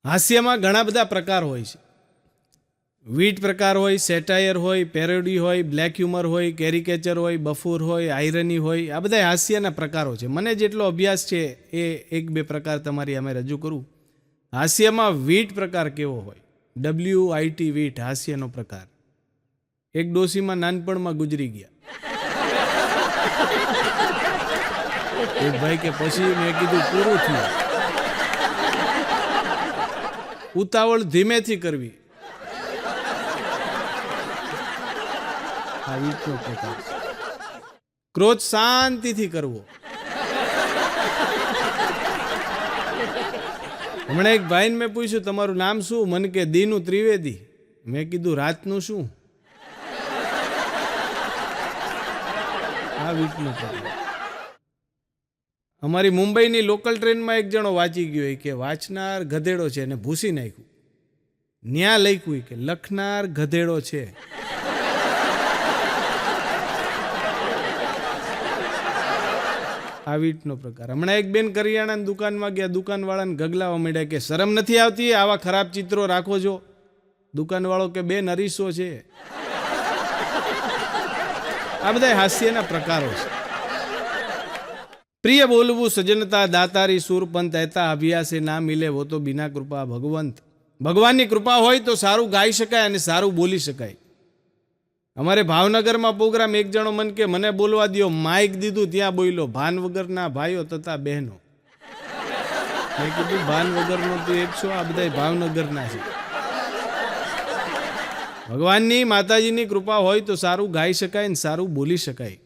હાસ્યમાં ઘણા બધા પ્રકાર હોય છે. વીટ પ્રકાર હોય, સેટાયર હોય, પેરોડી હોય, બ્લેક હ્યુમર હોય, કેરિકેચર હોય, બફૂર હોય, આયરની હોય. આ બધા હાસ્યના પ્રકારો છે. મને જેટલો અભ્યાસ છે એ એક બે પ્રકાર તમારી અમે રજૂ કરું. હાસ્યમાં વીટ પ્રકાર કેવો હોય? WIT વીટ હાસ્યનો પ્રકાર. એક ડોશીમાં નાનપણમાં ગુજરી ગયા. એક ભાઈ કે પછી મેં કીધું પૂરું થયું. ઉતાવળ ધીમેથી કરવી. આ વીટનો પ્રકાર છે. ક્રોધ શાંતિથી કરવો. હમણાં એક ભાઈને મેં પૂછ્યું તમારું નામ શું? મને કે દીનું ત્રિવેદી. મેં કીધું રાતનું શું? આ વીટનો પ્રકાર. અમારી મુંબઈની લોકલ ટ્રેનમાં એક જણો વાંચી ગયો કે વાંચનાર ગધેડો છે એને ભૂસી નાખ્યું. ન્યા લખ્યું કે લખનાર ગધેડો છે. આ વીટનો પ્રકાર. હમણાં એક બેન કરિયાણાની દુકાનમાં ગયા. દુકાનવાળાને ગગલાવા માંડ્યા કે શરમ નથી આવતી આવા ખરાબ ચિત્રો રાખો છો? દુકાનવાળો કે બેન અરીસો છે. આ બધા હાસ્યના પ્રકારો છે. પ્રિય બોલવું સજનતા દાતારી સુરપંત એતા અભ્યાસે ના મિલે વો તો બિના કૃપા ભગવંત. ભગવાનની કૃપા હોય તો સારું ગાઈ શકાય અને સારું બોલી શકાય. અમારે ભાવનગરમાં પ્રોગ્રામ એક જણો મન કે મને બોલવા દો. માઇક દીધું ત્યાં બોલ્યો. ભાન વગરના ભાઈઓ તથા બહેનો. મેં કીધું ભાન વગરનો તો એક છો, આ બધા ભાવનગરના છે. ભગવાનની માતાજીની કૃપા હોય તો સારું ગાઈ શકાય ને સારું બોલી શકાય.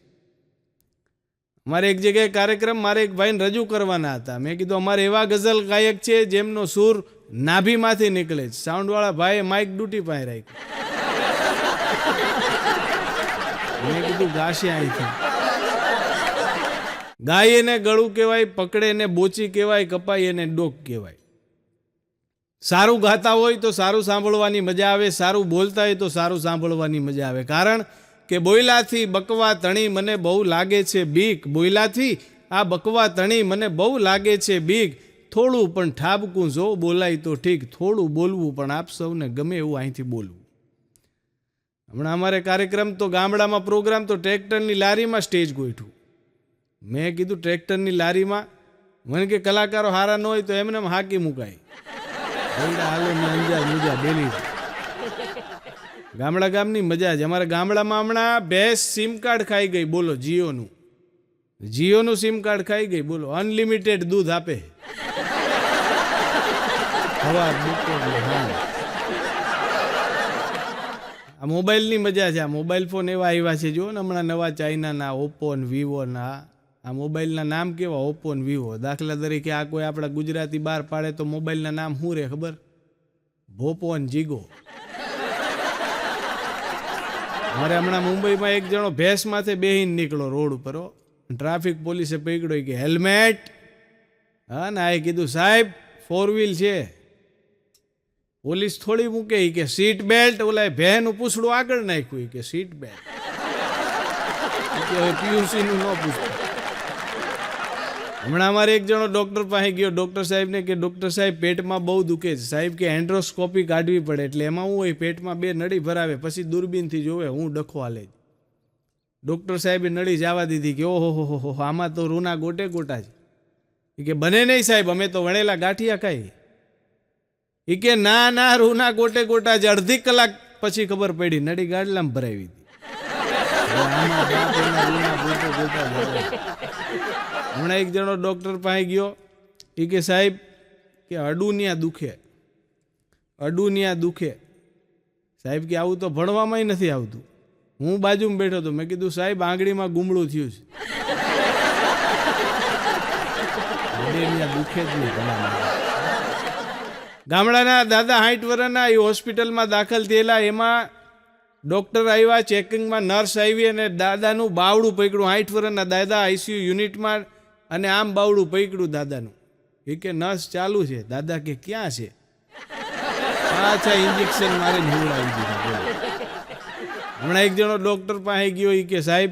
અમારે એક જગ્યાએ કાર્યક્રમ મારે એક ભાઈને રજૂ કરવાના હતા. મેં કીધું અમારે એવા ગઝલ ગાયક છે જેમનો સૂર નાભીમાંથી નીકળે છે. સાઉન્ડવાળા ભાઈએ માઇક ડૂટી પાસે રાખ્યું. મેં કીધું ગાશે અહીંથી. ગાય એને ગળું કહેવાય, પકડે એને બોચી કહેવાય, કપાય એને ડોક કહેવાય. સારું ગાતા હોય તો સારું સાંભળવાની મજા આવે, સારું બોલતા હોય તો સારું સાંભળવાની મજા આવે. કારણ કે બોયલાથી બકવા તણી મને બહુ લાગે છે બીક. બોયલાથી આ બકવા તણી મને બહુ લાગે છે બીક. થોડું પણ ઠાબકું જો બોલાય તો ઠીક. થોડું બોલવું પણ આપ સૌને ગમે એવું અહીંથી બોલવું. હમણાં અમારે કાર્યક્રમ તો ગામડામાં પ્રોગ્રામ તો ટ્રેક્ટરની લારીમાં સ્ટેજ ગોઠવું. મેં કીધું ટ્રેક્ટરની લારીમાં? મને કે કલાકારો હારા ન હોય તો એમને હાકી મુકાય. હાલો ને અંજાર મુજા ડેલી. ગામડા ગામની મજા છે. અમારા ગામડામાં હમણાં ભેંસ સિમ કાર્ડ ખાઈ ગઈ. બોલો જીઓનું સિમ કાર્ડ ખાઈ ગઈ. બોલો અનલિમિટેડ દૂધ આપે. સવાર બપોર આ મોબાઈલની મજા છે. આ મોબાઈલ ફોન એવા આવ્યા છે. જો ને હમણાં નવા ચાઇનાના ઓપ્પો ને વિવોના. આ મોબાઈલના નામ કેવા? ઓપ્પો ને વિવો. દાખલા તરીકે આ કોઈ આપણા ગુજરાતી બહાર પાડે તો મોબાઈલના નામ શું રહે ખબર? ભોપો ને જીગો. મારે હમણાં મુંબઈમાં એક જણો ભેંસ માથે બેહીને નીકળો રોડ ઉપર. ટ્રાફિક પોલીસે પકડ્યો કે હેલ્મેટ. હા ને આ કીધું સાહેબ 4 વ્હીલ છે. પોલીસ થોડી મૂકે કે સીટ બેલ્ટ. ઓલા ભેનું પૂછડું આગળ નાખ્યું કે સીટ બેલ્ટ. PUC નું ન પૂછતું. હમણાં અમારે એક જણો ડૉક્ટર પાસે ગયો. ડૉક્ટર સાહેબને કે ડૉક્ટર સાહેબ પેટમાં બહુ દુખે છે. સાહેબ કે એન્ડ્રોસ્કોપી કાઢવી પડે. એટલે એમાં શું હોય? પેટમાં 2 નળી ભરાવે, પછી દૂરબીનથી જોવે હું ડખો હાલે. ડૉક્ટર સાહેબે નળી જવા દીધી કે ઓહો હો આમાં તો રૂના ગોટે ગોટા છે. એ કે બને નહીં સાહેબ, અમે તો વણેલા ગાંઠિયા ખાઈ. એ કે ના રૂના ગોટે ગોટા છે. અડધી કલાક પછી ખબર પડી નળી ગાડલામાં ભરાવી હતી. હમણાં એક જણો ડૉક્ટર પાસે ગયો. એ કે સાહેબ કે અડુનિયા દુખે. સાહેબ કે આવું તો ભણવામાં નથી આવતું. હું બાજુમાં બેઠો હતો. મેં કીધું સાહેબ આંગળીમાં ગુમડું થયું છે. દુખે જ નહીં. ગામડાના દાદા 60 વર્ષના એ હોસ્પિટલમાં દાખલ થયેલા. એમાં ડૉક્ટર આવ્યા, ચેકિંગમાં નર્સ આવી અને દાદાનું બાવડું પકડ્યું. 60 વર્ષના દાદા ICU યુનિટમાં અને આમ બાવડું પકડ્યું દાદાનું. એ કે નર્સ ચાલુ છે. દાદા કે ક્યાં છે? અચ્છા ઇન્જેક્શન મારીને હુવડાવી દીધું. હમણાં એક જણો ડૉક્ટર પાસે ગયો. એ કે સાહેબ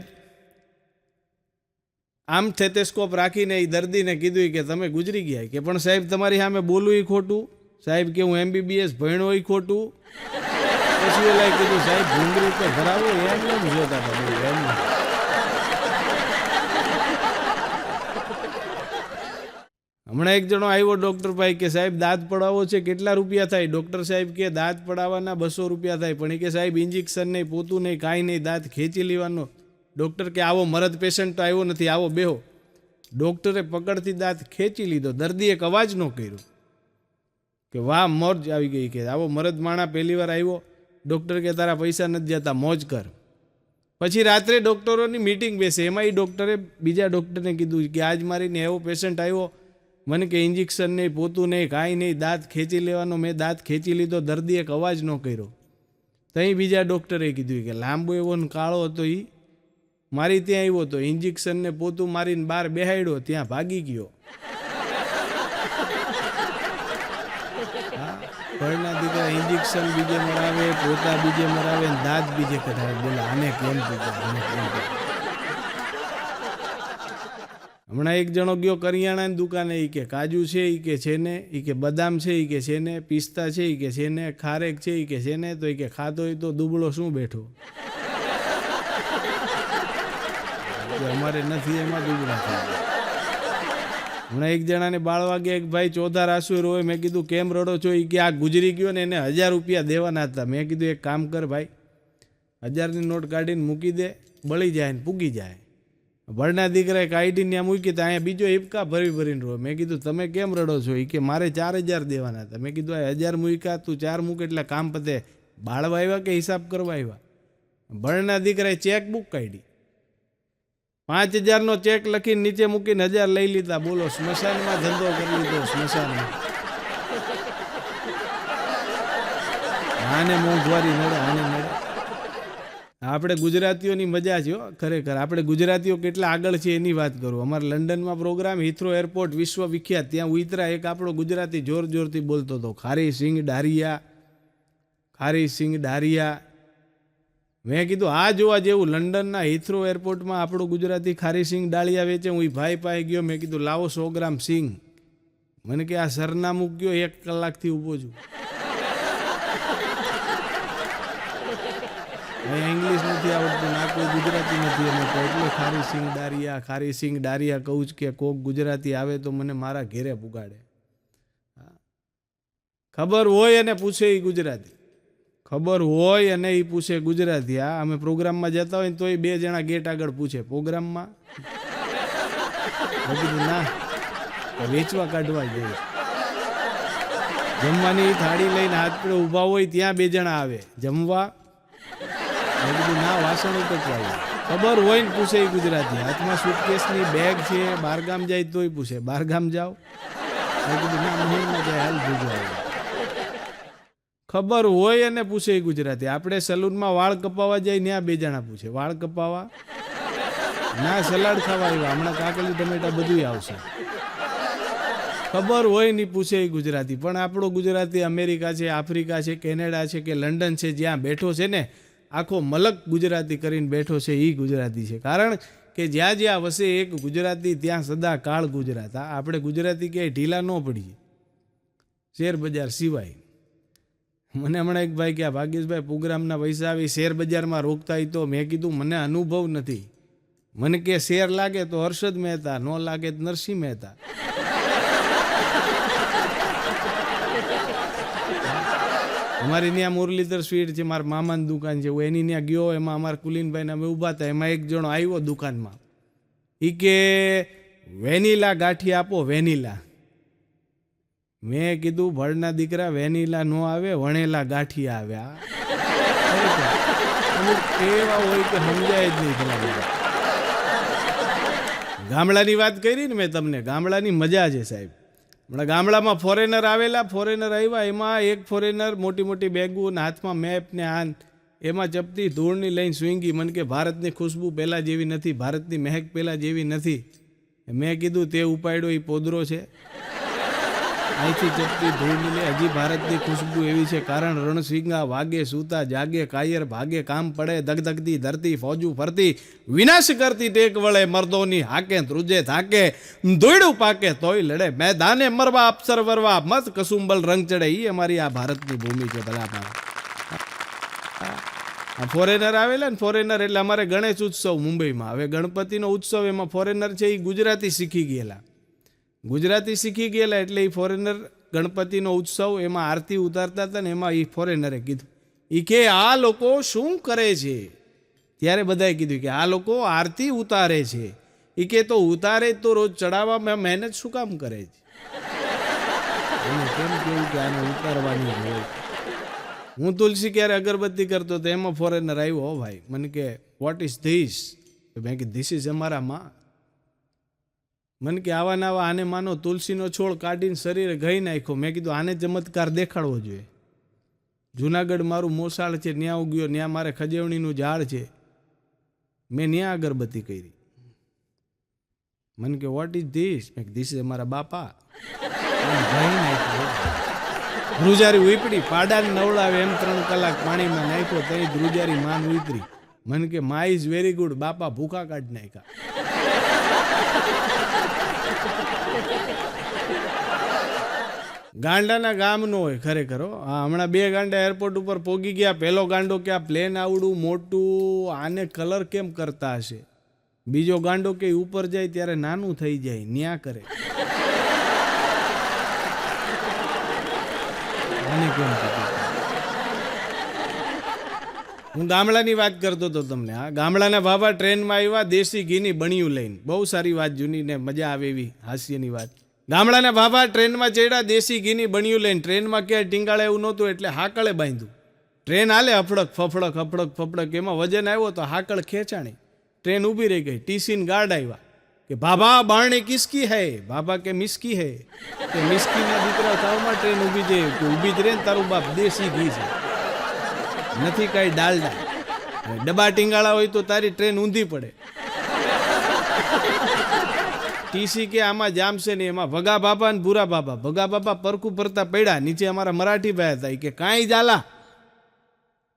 આમ થેટેસ્કોપ રાખીને એ દર્દીને કીધું કે તમે ગુજરી ગયા. કે પણ સાહેબ તમારી સામે બોલવું એ ખોટું. સાહેબ કે હું MBBS ભણ્યો હોય ખોટું. પછી ઓલાએ કીધું સાહેબ ભૂંગળી તો ભરાવો, એમ જોતા હતા બધું એમ. હમણાં એક જણો આવ્યો ડૉક્ટર ભાઈ કે સાહેબ દાંત પડાવવો છે, કેટલા રૂપિયા થાય? ડૉક્ટર સાહેબ કે દાંત પડાવવાના 200 રૂપિયા થાય. પણ એ કે સાહેબ ઇન્જેક્શન નહીં, પોતું નહીં, કાંઈ નહીં, દાંત ખેંચી લેવાનો. ડૉક્ટર કે આવો મરદ પેશન્ટ તો આવ્યો નથી, આવો બેહો. ડૉક્ટરે પકડથી દાંત ખેંચી લીધો. દર્દીએ એક અવાજ ન કર્યો કે વાહ મોજ આવી ગઈ. કે આવો મરદ માણા પહેલી વાર આવ્યો. ડૉક્ટર કે તારા પૈસા નથી જતા, મોજ કર. પછી રાત્રે ડૉક્ટરોની મીટિંગ બેસે. એમાં એ ડૉક્ટરે બીજા ડૉક્ટરને કીધું કે આજ મારીને એવો પેશન્ટ આવ્યો, મને કે ઇન્જેક્શન નહીં, પોતું નહીં, કાંઈ નહીં, દાંત ખેંચી લેવાનો. મેં દાંત ખેંચી લીધો. દર્દીએ એક અવાજ ન કર્યો. ત્યાં બીજા ડૉક્ટરે કીધું કે લાંબો એવો કાળો હતો, એ મારી ત્યાં આવ્યો હતો, ઇન્જેક્શનને પોતું મારીને બહાર બેહાડ્યો, ત્યાં ભાગી ગયો. ઘરના દીકરા ઇન્જેક્શન બીજે મરાવે, પોતા બીજે મરાવે, દાંત બીજે કઢાવે. બોલા આને કેમ પૂછે? હમણાં એક જણો ગયો કરિયાણાની દુકાને. એ કે કાજુ છે, એ કે છે ને, એ કે બદામ છે, એ કે છે ને, પિસ્તા છે, એ કે છે ને, ખારેક છે, એ કે છે ને. તો એ કે ખાતો હોય તો દુબળો શું બેઠો? અમારે નથી, એમાં દુબળા થાય. હમણાં એક જણાને બાળવાગે એક ભાઈ ચોથા રાસુ રોય. મેં કીધું કેમ રડો છો? એ કે આ ગુજરી ગયો ને, એને 1000 રૂપિયા દેવાના હતા. મેં કીધું એક કામ કર ભાઈ, 1000ની નોટ કાઢીને મૂકી દે, બળી જાય ને પૂગી જાય. ભણના દીકરાએ કાઢીને ત્યાં મૂકી તો અહીંયા બીજો હિપકા ભરીને રો. મેં કીધું તમે કેમ રડો છો? એ કે મારે 4000 દેવાના હતા. મેં કીધું આ 1000 મૂક્યા, તું 4 મૂક એટલે કામ પતે. બાળવા આવ્યા કે હિસાબ કરવા આવ્યા? ભણના દીકરાએ ચેકબુક કાઢી, 5000નો ચેક લખીને નીચે મૂકીને 1000 લઈ લીધા. બોલો, સ્મશાનમાં ધંધો કરી લીધો, સ્મશાનમાં. આને મોંઘવારી નડે, આને નડે. આપણે ગુજરાતીઓની મજા છે ખરેખર. આપણે ગુજરાતીઓ કેટલા આગળ છે એની વાત કરું. અમારા લંડનમાં પ્રોગ્રામ, હિથ્રો એરપોર્ટ વિશ્વ વિખ્યાત, ત્યાં ઉતરા એક આપણો ગુજરાતી જોરથી બોલતો હતો, ખારી સિંગ ડારિયા, ખારી સિંગ ડારિયા. મેં કીધું આ જોવા જેવું. લંડનના હિથ્રો એરપોર્ટમાં આપણું ગુજરાતી ખારી સિંગ ડાળિયા વેચે. હું એ ભાઈ પાસે ગયો, મેં કીધું લાવો 100 ગ્રામ સિંગ. મને કે આ સરનામું ગયો, 1 કલાકથી ઊભો છું. ઇંગ્લિશ નથી આવડતું, ના કોઈ ગુજરાતી નથી અમે તો, એટલે ખારી સિંગ ડારિયા, ખારી સિંગ ડારિયા કહું જ કે કોક ગુજરાતી આવે તો મને મારા ઘેરે પુગાડે. ખબર હોય અને પૂછે એ ગુજરાતી, ખબર હોય અને એ પૂછે ગુજરાતી. હા, અમે પ્રોગ્રામમાં જતા હોય ને તો 2 જણા ગેટ આગળ પૂછે પ્રોગ્રામમાં. કીધું ના, વેચવા કાઢવા જાય. જમવાની થાળી લઈને હાથ પેડે ઊભા હોય ત્યાં 2 જણા આવે જમવા. મેં કીધું ના, વાસણ ઉટકવા. ખબર હોય ને પૂછે એ ગુજરાતી. હાથમાં સુટકેસની બેગ છે, બહારગામ જાય તોય પૂછે બહારગામ જાઓ? મેં કીધું ના, મહેરમાં જાય, હાલ ભૂજવા. ખબર હોય અને પૂછે એ ગુજરાતી. આપણે સલૂનમાં વાળ કપાવવા જાય, ત્યાં 2 જણા પૂછે વાળ કપાવવા? ના, સલાડ ખાવા આવ્યા, હમણાં કાકલી ટમેટા બધું આવશે. ખબર હોય ને પૂછે એ ગુજરાતી. પણ આપણો ગુજરાતી અમેરિકા છે, આફ્રિકા છે, કેનેડા છે કે લંડન છે, જ્યાં બેઠો છે ને, આખો મલક ગુજરાતી કરીને બેઠો છે, એ ગુજરાતી છે. કારણ કે જ્યાં જ્યાં વસે એક ગુજરાતી, ત્યાં સદા કાળ ગુજરાત. આપણે ગુજરાતી ક્યાંય ઢીલા ન પડીએ, શેર બજાર સિવાય. મને હમણાં એક ભાઈ કે ભાગ્યેશભાઈ પ્રોગ્રામના પૈસા આવી શેર બજારમાં રોકતા હોય તો? મેં કીધું મને અનુભવ નથી. મને કે શેર લાગે તો હર્ષદ મહેતા, ન લાગે તો નરસિંહ મહેતા. અમારી ત્યાં મુરલીધર સ્વીટ છે, મારા મામાની દુકાન છે. હું એની ત્યાં ગયો, એમાં અમારા કુલીનભાઈને અમે ઊભા હતા. એમાં એક જણો આવ્યો દુકાનમાં. એ કે વેનીલા ગાંઠી આપો, વેનીલા. મેં કીધું ભળના દીકરા, વેનીલા નો આવે, વણેલા ગાંઠિયા આવ્યા. અમુક એવા હોય કે સમજાય જ નહીં. પેલા ગામડાની વાત કરી ને મેં તમને, ગામડાની મજા છે સાહેબ. હમણાં ગામડામાં ફોરેનર આવેલા, ફોરેનર આવ્યા. એમાં એક ફોરેનર મોટી મોટી બેગો ને હાથમાં મેપ ને આન, એમાં ચપટી ધૂળની લઈને સ્વિંગી. મને કે ભારતની ખુશ્બુ પહેલાં જેવી નથી, ભારતની મહેક પહેલાં જેવી નથી. મેં કીધું તે ઉપાડ્યો એ પોદરો છે. અહીંથી ચપટી ધૂળને હજી ભારતની ખુશ્બુ એવી છે, કારણ રણસિંગા વાગે સૂતા જાગે કાયર ભાગે કામ પડે ધગધગતી ધરતી ફોજુ ફરતી વિનાશ કરતી ટેક વળે મર્દોની હાકે ધ્રુજે થાકે દોયડું પાકે તોય લડે મેદાને મરવા અપ્સર વરવા મત કસુંબલ રંગ ચડે. એ અમારી આ ભારતની ભૂમિ છે. ભલા ફોરેનર આવેલા ને, ફોરેનર એટલે અમારે ગણેશ ઉત્સવ મુંબઈમાં. હવે ગણપતિનો ઉત્સવ એમાં ફોરેનર છે એ ગુજરાતી શીખી ગયેલા. ગુજરાતી શીખી ગયેલા એટલે એ ફોરેનર ગણપતિનો ઉત્સવ એમાં આરતી ઉતારતા હતા ને એમાં એ ફોરેનરે કીધું એ કે આ લોકો શું કરે છે. ત્યારે બધાએ કીધું કે આ લોકો આરતી ઉતારે છે. એ કે તો ઉતારે તો રોજ ચડાવવામાં મહેનત શું કામ કરે છે. કેમ કેવું કે આને ઉતારવાની હોય. હું તુલસી ક્યારે અગરબત્તી કરતો તો એમાં ફોરેનર આવ્યો. હો ભાઈ, મને કે વોટ ઇઝ ધીસ. મેં કે ધીસ ઇઝ અમારા માં. મને કે આવા નાવા આને માનો તુલસીનો છોડ કાઢીને શરીરે ઘઈ નાખ્યો. મેં કીધું આને ચમત્કાર દેખાડવો જોઈએ. જુનાગઢ મારું મોસાળ છે, ત્યાં ઉગ્યો, ત્યાં મારે ખજવણીનું ઝાડ છે, મેં ત્યાં અગરબત્તી કરી. મને કે વોટ ઇઝ ધીસ. મેં કે ધીસ ઇઝ અમારા બાપા. ઘઈ નાખ્યો. ધ્રુજારી ઉપડી, પાડાને નવડાવે એમ 3 કલાક પાણીમાં નાખ્યો તો ધ્રુજારી માન ઉતરી. મને કે મા ઇઝ વેરી ગુડ, બાપા ભૂખા કાઢી નાખ્યા. ગાંડાના ગામ નો હોય ખરેખર. હા, હમણાં 2 ગાંડા એરપોર્ટ ઉપર પોગી ગયા. પહેલો ગાંડો કે આ પ્લેન આવડું મોટું આને કલર કેમ કરતા હશે. બીજો ગાંડો કે ઉપર જાય ત્યારે નાનું થઈ જાય, ન્યા કરે. હું ગામડાની વાત કરતો હતો તમને. હા, ગામડાના બાબા ટ્રેનમાં આવ્યા દેશી ઘીની બણિયું લઈને. બહુ સારી વાત, જૂની ને મજા આવે એવી હાસ્યની વાત. ગામડાના બાબા ટ્રેનમાં ચડ્યા દેશી ઘીની બણિયું લઈને. ટ્રેનમાં ક્યાંય ટીંગાળે એવું નહોતું એટલે હાકળે બાંધ્યું. ટ્રેન હાલે હફડક ફફડક હફડક ફફડક. એમાં વજન આવ્યો તો હાકળ ખેંચાણી. ટ્રેન ઊભી રહી ગઈ. ટીસીન ગાર્ડ આવ્યા કે બાબા બારણે કિસકી હૈ. બાબા કે મિસકી હૈ. કે મિસકીના દીકરા થાવમાં ટ્રેન ઊભી જાય કે ઊભી જ રહે ને તારું બાપ દેશી ઘી છે, નથી કાંઈ ડાલડા. ડબ્બા ટીંગાળા હોય તો તારી ટ્રેન ઊંધી પડે. ટીસી કે આમાં જામશે ને એમાં ભગા બાબા ને ભૂરા બાબા. ભગા બાબા પરખું ભરતા પડ્યા. નીચે અમારા મરાઠી ભાઈ હતા. કે કાંઈ ઝાલા.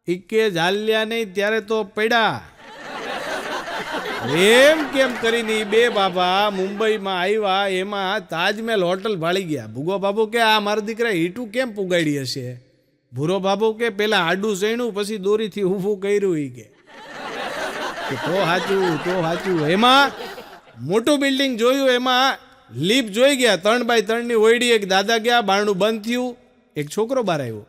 એ કે ઝાલ્યા નહીં ત્યારે તો પડ્યા. એમ કેમ કરીને 2 બાબા મુંબઈમાં આવ્યા. એમાં તાજમહેલ હોટલ ભાળી ગયા. ભૂગો બાબુ કે આ મારા દીકરા હીટું કેમ પુગાડી હશે. ભૂરો બાબુ કે પેલા આડું સૈણું પછી દોરીથી ઊભું કર્યું. એ કે તો સાચું. એમાં મોટું બિલ્ડિંગ જોયું, એમાં લીપ જોઈ ગયા. 3x3 ની ઓયડી. એક દાદા ગયા, બારણું બંધ થયું, એક છોકરો બહાર આવ્યો.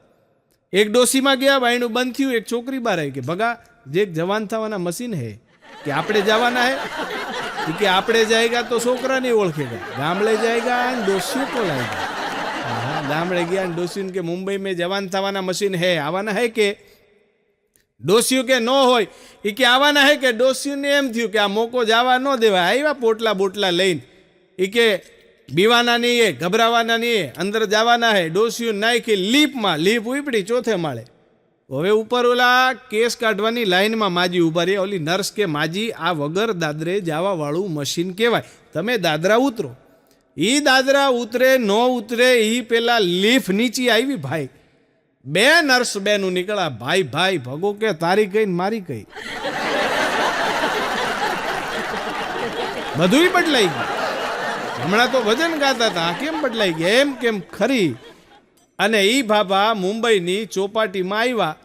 એક ડોસીમાં ગયા, બારણું બંધ થયું, એક છોકરી બહાર આવી. કે ભગા જે જવાન થવાના મશીન હે કે આપણે જવાના હે. કે આપણે જાયગા તો છોકરા નહીં ઓળખેગા. ગામડે જાયગા ડોસીઓ को लाएगा. हाँ, गामड़े गया डोसियों के मुंबई में जवान थवाना मशीन है, आवाना है के डोसियों के नो होय. એ કે આવવાના હે કે ડોસીઓને એમ થયું કે આ મોકો જવા ન દેવાય. આવ્યા પોટલા બોટલા લઈને. એ કે બીવાના નહીં, એ ગભરાવાના નહીં, અંદર જવાના હે. ડોસીઓ નાખી લીપ ઉપડી 4થે માળે. હવે ઉપર ઓલા કેસ કાઢવાની લાઈનમાં માજી ઉભા રહી. ઓલી નર્સ કે માજી આ વગર દાદરે જવા વાળું મશીન કહેવાય, તમે દાદરા ઉતરો. એ દાદરા ઉતરે ન ઉતરે એ પેલા લીફ નીચે આવી. ભાઈ 2 નર્સ બેનું નીકળ્યા. ભાઈ ભગો કે તારી કઈ ને મારી કઈ. બધું બદલાઈ ગયું. હમણાં તો વજન ગાતા હતા, કેમ બદલાઈ ગયા એમ કેમ ખરી. અને એ બાબા મુંબઈની ચોપાટીમાં આવ્યા.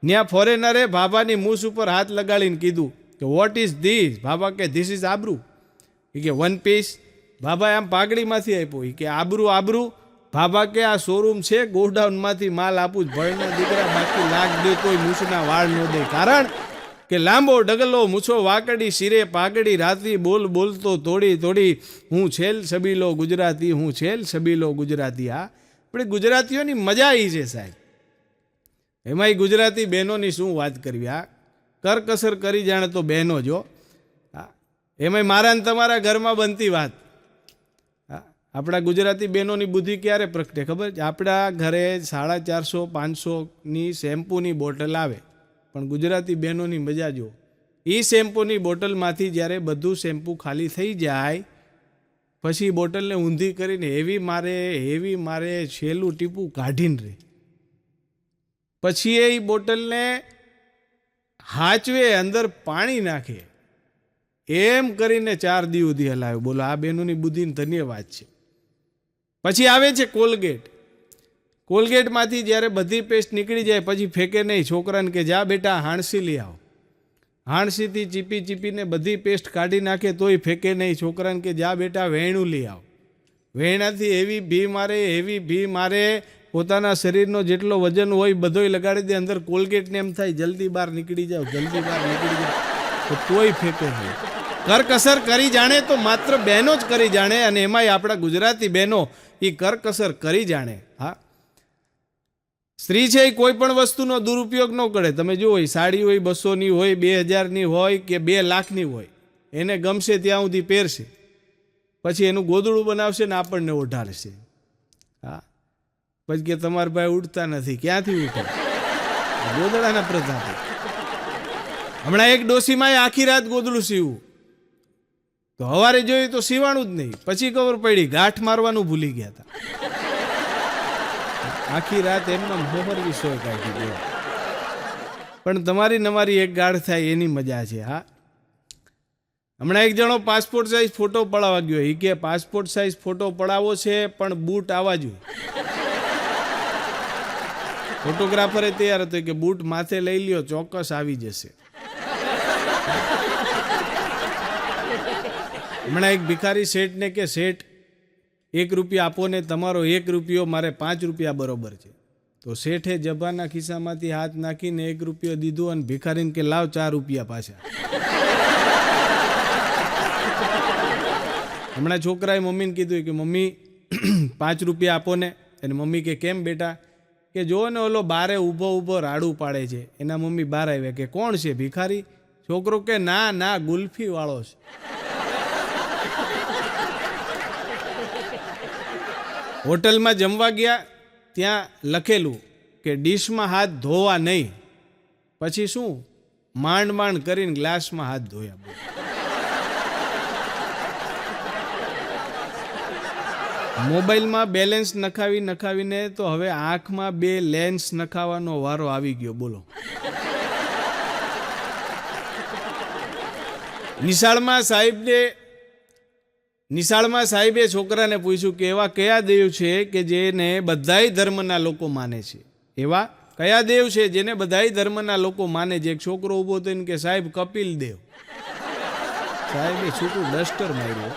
ત્યાં ફોરેનરે બાબાની મૂછ ઉપર હાથ લગાડીને કીધું કે વોટ ઇઝ ધીસ. બાબા કે ધીસ ઇઝ આબરૂ. એ કે 1 પીસ. બાબા આમ પાઘડીમાંથી આપ્યો. એ કે આબરૂ. બાબા કે આ શોરૂમ છે, ગોડાઉનમાંથી માલ આપું જ ભણના દીકરા, બાકી લાખ દે તોય મૂછના વાળ ન દે. કારણ કે લાંબો ડગલો મૂછો વાકડી શિરે પાઘડી રાતી બોલતો તોડી હું છેલ સબીલો ગુજરાતી, હું છેલ સબીલો ગુજરાતી. હા, આપણે ગુજરાતીઓની મજા એ છે સાહેબ. એમાંય ગુજરાતી બહેનોની શું વાત કરવી. હા, કરકસર કરી જાણે તો બહેનો જો. હા, એમાંય મારા ને તમારા ઘરમાં બનતી વાત. આપણા ગુજરાતી બહેનોની બુદ્ધિ ક્યારે પ્રગટે ખબર છે? આપણા ઘરે 450-500ની શેમ્પૂની બોટલ આવે, પણ ગુજરાતી બહેનોની મજા જો. એ શેમ્પૂની બોટલમાંથી જ્યારે બધું શેમ્પૂ ખાલી થઈ જાય પછી બોટલને ઊંધી કરીને એવી મારે છેલ્લું ટીપું કાઢીને રહી. પછી એ બોટલને હાચવે, અંદર પાણી નાખે, એમ કરીને 4 દી સુધી હલાવ્યો. બોલો, આ બહેનોની બુદ્ધિને ધન્યવાદ છે. પછી આવે છે કોલગેટ. કોલગેટમાંથી જ્યારે બધી પેસ્ટ નીકળી જાય પછી ફેંકે નહીં. છોકરાને કે જા બેટા હાણસી લઈ આવો. હાણસીથી ચીપીને બધી પેસ્ટ કાઢી નાખે તોય ફેંકે નહીં. છોકરાને કે જા બેટા વેણું લઈ આવો. વેણાથી એવી ભી મારે પોતાના શરીરનો જેટલો વજન હોય બધોય લગાડી દે. અંદર કોલગેટને એમ થાય જલ્દી બહાર નીકળી જાઓ. તો તોય ફેંકે નહીં. કરકસર કરી જાણે તો માત્ર બહેનો જ કરી જાણે, અને એમાંય આપણા ગુજરાતી બહેનો એ કરકસર કરી જાણે. હા, સ્ત્રી છે એ કોઈ પણ વસ્તુનો દુરુપયોગ ન કરે. તમે જુઓ, સાડી હોય 200ની હોય, 2000ની હોય કે 2 લાખની હોય, એને ગમશે ત્યાં સુધી પહેરશે, પછી એનું ગોદડું બનાવશે ને આપણને ઓઢાડશે. હા, પછી કે તમારા ભાઈ ઉઠતા નથી. ક્યાંથી ઉઠે? ગોદડાના પ્રતાપે. હમણાં એક ડોસીમાં આખી રાત ગોદડું સીવું, તો સવારે જોયું તો સીવાણું જ નહીં. પછી ખબર પડી ગાંઠ મારવાનું ભૂલી ગયા હતા. આખી રાત એમને મોહરવી સોય કાઢી દે. પણ તમારી એક ગાઢ થાય એની મજા છે. હા, હમણાં એક જણો પાસપોર્ટ સાઇઝ ફોટો પડાવવા ગયો. એ કે પાસપોર્ટ સાઇઝ ફોટો પડાવવો છે પણ બૂટ આવવા જોઈએ. ફોટોગ્રાફરે તૈયાર હતો કે બૂટ માથે લઈ લ્યો, ચોક્કસ આવી જશે. હમણાં એક ભિખારી શેઠને કે શેઠ 1 રૂપિયા આપો ને તમારો 1 રૂપિયો મારે 5 રૂપિયા બરોબર છે. તો શેઠે જબાના ખિસ્સામાંથી હાથ નાખીને 1 રૂપિયો દીધો અને ભિખારીને કે લાવ 4 રૂપિયા પાછા. હમણાં છોકરાએ મમ્મીને કીધું કે મમ્મી 5 રૂપિયા આપો ને. અને મમ્મી કે કેમ બેટા? કે જો ને ઓલો બારે ઊભો રાડું પાડે છે. એના મમ્મી બહાર આવ્યા કે કોણ છે? ભિખારી. છોકરો કે ના ગુલ્ફી વાળો છે. હોટલમાં જમવા ગયા, ત્યાં લખેલું કે ડીશમાં હાથ ધોવા નહીં. પછી શું માંડ કરીને ગ્લાસમાં હાથ ધોયા. મોબાઈલમાં બેલેન્સ નખાવીને તો હવે આંખમાં 2 લેન્સ નખાવાનો વારો આવી ગયો. બોલો, નિશાળમાં સાહેબે છોકરાને પૂછ્યું કે એવા કયા દેવ છે કે જેને બધાય ધર્મના લોકો માને છે? એવા કયા દેવ છે જેને બધાય ધર્મના લોકો માને છે? એક છોકરો ઊભો થઈને કે સાહેબ કપિલ દેવ. સાહેબે છૂટું ડસ્ટર માર્યું.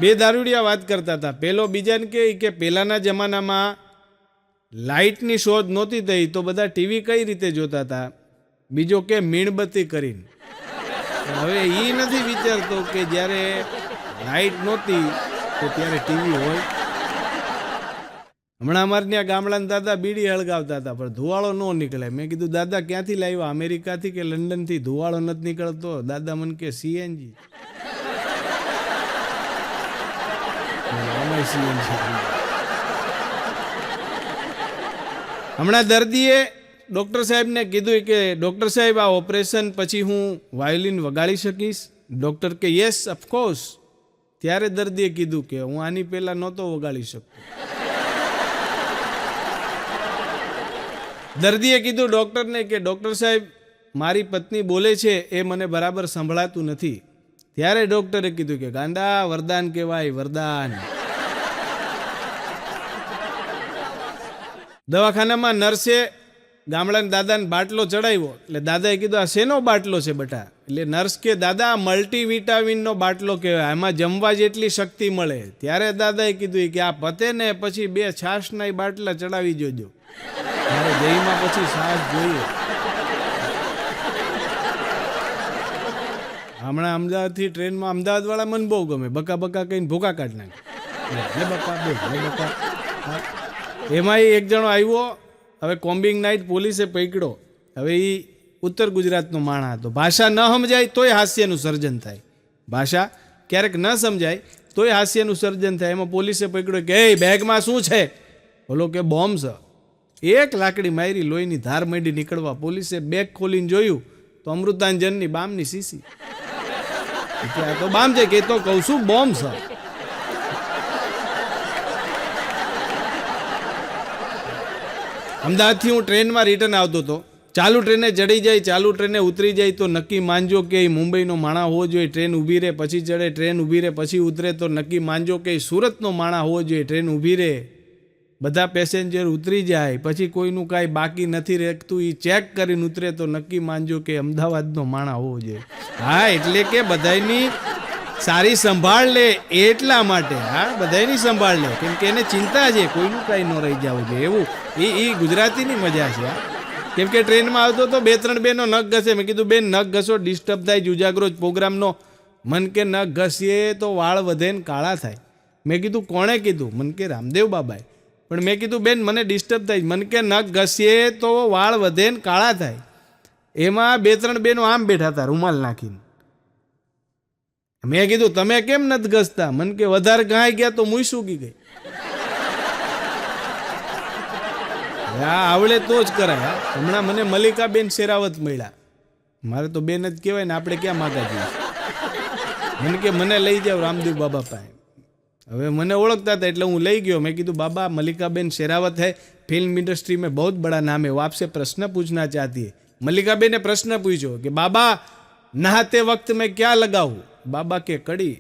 2 દારૂડિયા વાત કરતા હતા. પેલો બીજાને કે પહેલાના જમાનામાં લાઇટની શોધ નહોતી થઈ તો બધા ટીવી કઈ રીતે જોતા હતા? બીજો કે મીણબત્તી કરીને. હવે એ નથી વિચારતો કે જ્યારે લાઇટ નહોતી તો ત્યારે ટીવી હોય. હમણાં અમારે ત્યાં ગામડાના દાદા બીડી હળગાવતા હતા પણ ધુવાળો ન નીકળે. મેં કીધું દાદા ક્યાંથી લાવ્યા? અમેરિકાથી કે લંડનથી? ધુવાળો નથી નીકળતો. દાદા મને કે CNG. હમણાં દર્દીએ ડૉક્ટર સાહેબને કીધું કે ડૉક્ટર સાહેબ આ ઓપરેશન પછી હું વાયોલિન વગાડી શકીશ? ડૉક્ટર કે યસ ઓફકોર્સ. ત્યારે દર્દીએ કીધું કે હું આની પહેલાં નહોતો વગાડી શકતો. દર્દીએ કીધું ડૉક્ટરને કે ડૉક્ટર સાહેબ મારી પત્ની બોલે છે એ મને બરાબર સંભળાતું નથી. ત્યારે ડૉક્ટરે કીધું કે ગાંડા વરદાન કહેવાય, વરદાન. દવાખાનામાં નર્સે ગામડાના દાદાને બાટલો ચડાવ્યો. એટલે દાદાએ કીધું આ શેનો બાટલો છે બટા? એટલે નર્સ કે દાદા મલ્ટીવિટામિનનો બાટલો કહેવાય, આમાં જમવા જેટલી શક્તિ મળે. ત્યારે દાદાએ કીધું કે આ પતે ને પછી 2 છાશના બાટલા ચડાવી જોજો. મારે દહીંમાં પછી છાશ જોઈએ. હમણાં અમદાવાદથી ટ્રેનમાં અમદાવાદવાળા મને બહુ ગમે. બકા કહીને ભૂકા કાઢ નાખે. એમાંય એક જણો આવ્યો. હવે કોમ્બિંગ નાઇટ પોલીસે પકડ્યો. હવે એ ઉત્તર ગુજરાતનો માણસ હતો. ભાષા ન સમજાય તોય હાસ્યનું સર્જન થાય. ભાષા ક્યારેક ન સમજાય તોય હાસ્યનું સર્જન થાય. એમાં પોલીસે પકડ્યો કે એ બેગમાં શું છે? બોલો કે બોમ્બ છે. એક લાકડી મારી, લોહીની ધાર માંડી નીકળવા. પોલીસે બેગ ખોલીને જોયું તો અમૃતાંજનની બામની શીશી. કે આ તો બામ છે, કે તો કહું છું બોમ્બ છે. અમદાવાદથી હું ટ્રેનમાં રિટર્ન આવતો હતો. ચાલુ ટ્રેને ચડી જાય, ચાલુ ટ્રેને ઉતરી જાય તો નક્કી માનજો કે એ મુંબઈનો માણા હોવો જોઈએ. ટ્રેન ઊભી રહે પછી ચડે, ટ્રેન ઊભી રહે પછી ઉતરે તો નક્કી માનજો કે સુરતનો માણા હોવો જોઈએ. ટ્રેન ઊભી રહે, બધા પેસેન્જર ઉતરી જાય પછી કોઈનું કાંઈ બાકી નથી રહેતું, એ ચેક કરીને ઉતરે તો નક્કી માનજો કે અમદાવાદનો માણા હોવો જોઈએ. હા, એટલે કે બધાની સારી સંભાળ લે એટલા માટે. હા, બધાની સંભાળ લે, કેમ કે એને ચિંતા છે કોઈનું કાંઈ ન રહી જવું જોઈએ. એવું એ ગુજરાતીની મજા છે. કેમ કે ટ્રેનમાં આવતો તો 2-3 બેનો નખ ઘસે. મેં કીધું બેન નખ ઘસો, ડિસ્ટર્બ થાય જુજાગરો પ્રોગ્રામનો. મન કે નખ ઘસીએ તો વાળ વધે ને કાળા થાય. મેં કીધું કોણે કીધું? મન કે રામદેવ બાબાએ. પણ મેં કીધું બેન મને ડિસ્ટર્બ થાય. મન કે નખ ઘસીએ તો વાળ વધે ને કાળા થાય. એમાં 2-3 બેનો આમ બેઠા હતા રૂમાલ નાખીને. મેં કીધું તમે કેમ નથી ઘસતા? મન કે વધારે ગાય ગયા તો મુઈ સૂકી ગઈ. આવડે તો જ કરાય. હમણાં મને મલ્લિકાબેન શેરાવત મળ્યા. મારે તો બેન જ કહેવાય ને, આપણે ક્યાં માગા જઈએ. મને કે મને લઈ જાઓ રામદેવ બાબા પાસે. હવે મને ઓળખતા હતા એટલે હું લઈ ગયો. મેં કીધું બાબા મલ્લિકાબેન शेरावत है, फिल्म इंडस्ट्री में बहुत बड़ा नाम है, वो आपसे प्रश्न पूछना चाहती है. मल्लिकाबेन ने प्रश्न पूछो कि बाबा नहाते वक्त मैं क्या लगाऊं? बाबा के कड़ी.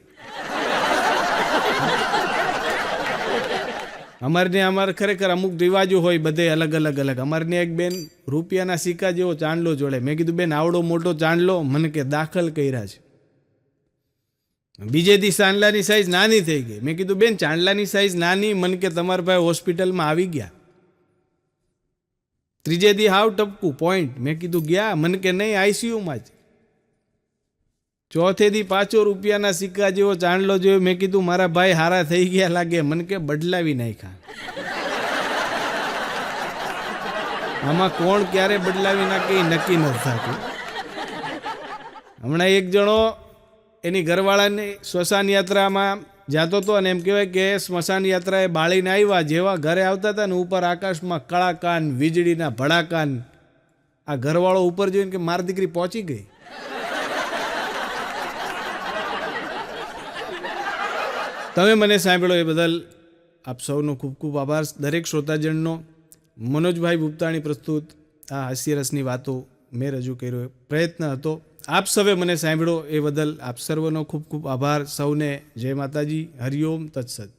અમારે ખરેખર અમુક રિવાજો હોય બધે અલગ અલગ. અમારને એક બેન રૂપિયાના સિક્કા જેવો ચાંદલો જોડે. મેં કીધું બેન આવડો મોટો ચાંદલો? મને કે દાખલ કર્યા છે. બીજે દી ચાંદલાની સાઈઝ નાની થઈ ગઈ. મેં કીધું બેન ચાંદલાની સાઈઝ નાની, મને કે તમારા ભાઈ હોસ્પિટલમાં આવી ગયા. ત્રીજે દી હાવ ટપકું પોઈન્ટ. મેં કીધું ગયા? મને કે નહીં, આઈસીયુમાં જ. ચોથે દી પાછો રૂપિયાના સિક્કા જેવો ચાંદલો જોયો. મેં કીધું મારા ભાઈ હારા થઈ ગયા લાગે. મને કે બદલાવી નાખ્યા. આમાં કોણ ક્યારે બદલાવી નાખે એ નક્કી નથી થતું. હમણાં એક જણો એની ઘરવાળાની સ્મશાન યાત્રામાં જતો હતો અને એમ કહેવાય કે સ્મશાન યાત્રાએ બાળીને આવ્યા. જેવા ઘરે આવતા હતા ને ઉપર આકાશમાં કળાકાન, વીજળીના ભડાકાન. આ ઘરવાળો ઉપર જોઈને કે મારી દીકરી પહોંચી ગઈ. તમે મને સાંભળો એ બદલ આપ સૌનો ખૂબ ખૂબ આભાર. દરેક શ્રોતાજનનો. મનોજભાઈ ભૂપતાણી પ્રસ્તુત આ હાસ્યરસની વાતો મેં રજૂ કર્યો પ્રયત્ન હતો. આપ સૌએ મને સાંભળો એ બદલ આપ સર્વનો ખૂબ ખૂબ આભાર. સૌને જય માતાજી. હરિઓમ તત્સત.